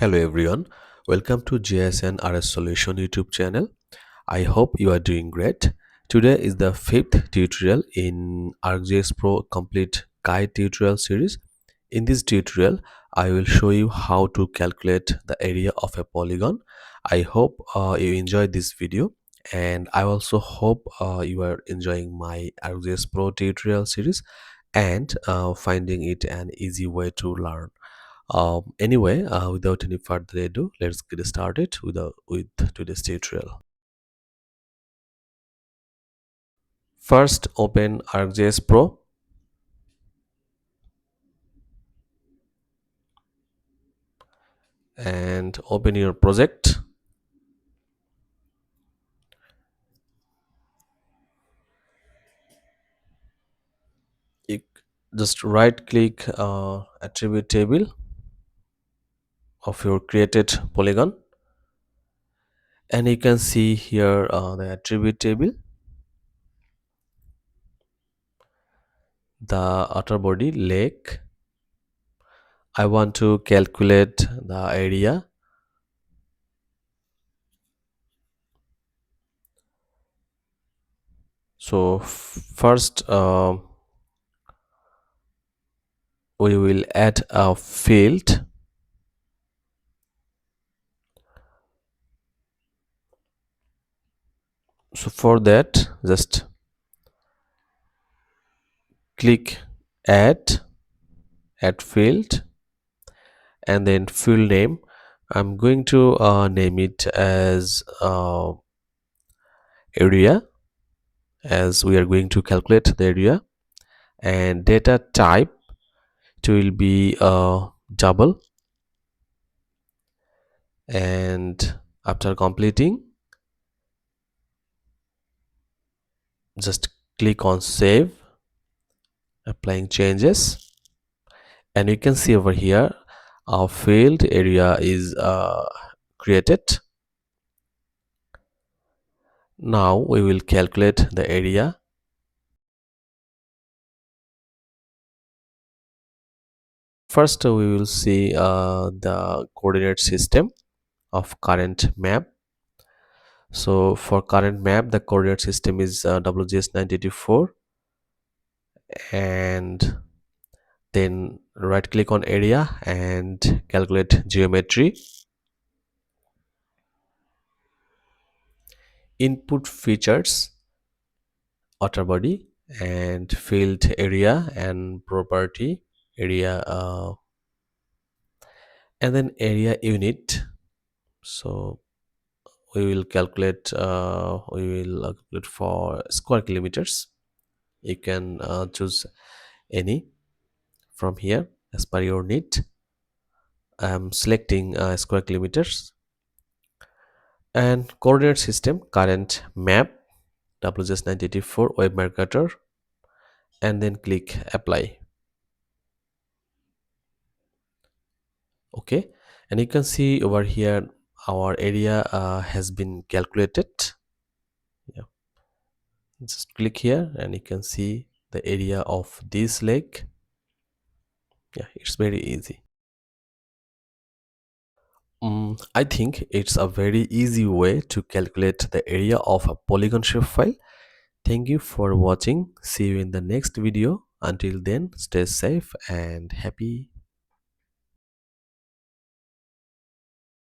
Hello everyone, welcome to GIS RS Solution YouTube channel. I hope you are doing great. Today is the fifth tutorial in ArcGIS Pro Complete Guide tutorial series. In this tutorial, I will show you how to calculate the area of a polygon. I hope you enjoyed this video, and I also hope you are enjoying my ArcGIS Pro tutorial series and finding it an easy way to learn. Anyway, without any further ado, let's get started with today's tutorial. First, open ArcGIS Pro and open your project. You just right click attribute table of your created polygon, and you can see here the attribute table, the outer body lake. I want to calculate the area. So first we will add a field. So for that, just click add field, and then field name. I'm going to name it as area, as we are going to calculate the area. And data type, it will be double. And after completing, just click on save, applying changes, and you can see over here our field area is created. Now we will calculate the area. First we will see the coordinate system of current map. So for current map, the coordinate system is WGS 984, and then right click on area and calculate geometry. Input features, outer body, and field area and property area, and then area unit. So we will calculate for square kilometers. You can choose any from here as per your need. I'm selecting square kilometers. And coordinate system, current map, WGS 984 web marketer, and then click apply. Okay, and you can see over here our area has been calculated. Yeah, just click here and you can see the area of this lake. Yeah, it's very easy. I think it's a very easy way to calculate the area of a polygon shapefile. Thank you for watching. See you in the next video. Until then, stay safe and happy.